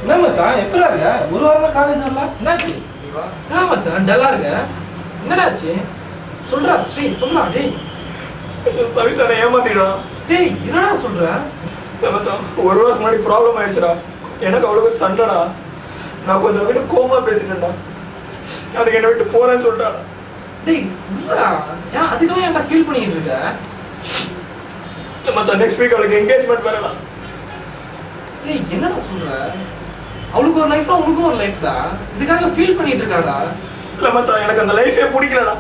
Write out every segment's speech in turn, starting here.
என்ன மச்சான் எப்படா இருக்க? ஒரு வாரமா காலேஜ் வரல. என்னாச்சு? என்ன மச்சான் டல்லா இருக்க? என்னடாச்சு? சொல்றா சொல்றா. டேய் சவிதான ஏமாத்திடா. டேய் என்னடா சொல்ற? ஒரு வருஷம் முன்னாடி ப்ராப்ளம் ஆயிடுச்சுடா. எனக்கு அவ்வளவு சண்டைடா. நான் கொஞ்சம் விட்டு கோமா பேசிட்டேன்டா. அதுக்கு என்ன விட்டு போறேன்னு சொல்லிட்டாடா. டேய் என்னடா ஏன் அதுக்கு ஏன்டா ஃபீல் பண்ணிட்டு இருக்க? மச்சான் நெக்ஸ்ட் வீக் அவளுக்கு என்கேஜ்மெண்ட் வேறடா. டேய் என்னடா சொல்ற? அவளுக்கு ஒரு லைஃப் தான் உனக்கும் ஒரு லைஃப் தான். இதுக்காக ஃபீல் பண்ணிட்டு இருக்காடா. இல்ல மச்சான் எனக்கு அந்த லைஃபே பிடிக்கலடா.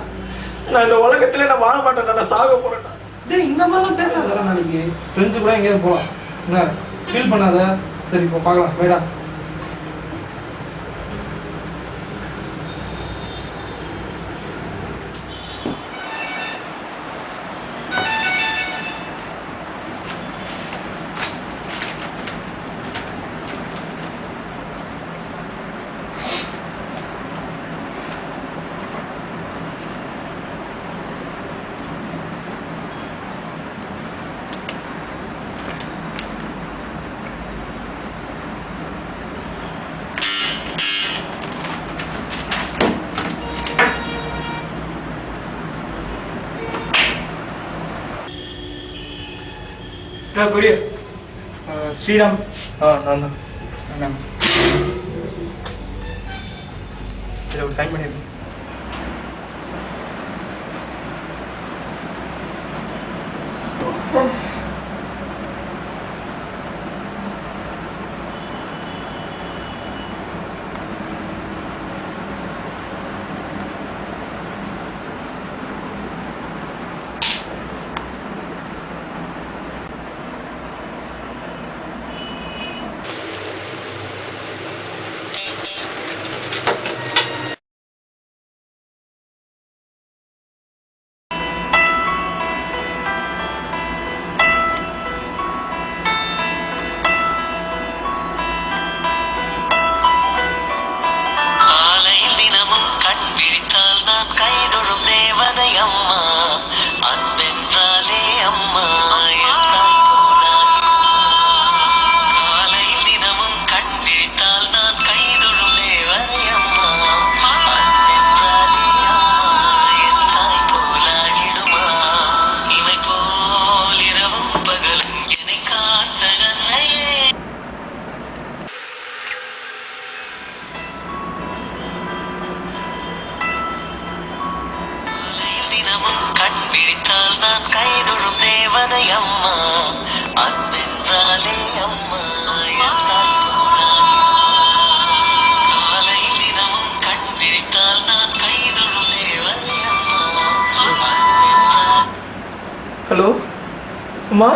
நான் இந்த உலகத்திலே நான் வாழ மாட்டேன். நான் சாக போறேன்டா. டேய் இந்த மாதிரிலாம் பேசாத. நாளைக்கு ஃப்ரெண்ட்ஸு கூட எங்கேயாவது போகலாம். என்ன ஃபீல் பண்ணாத. சரி இப்போ பார்க்கலாம். வேடா பெரிய ஸ்ரீராம். நான் தான் சைன் பண்ணிருக்கேன். ஹலோ அம்மா.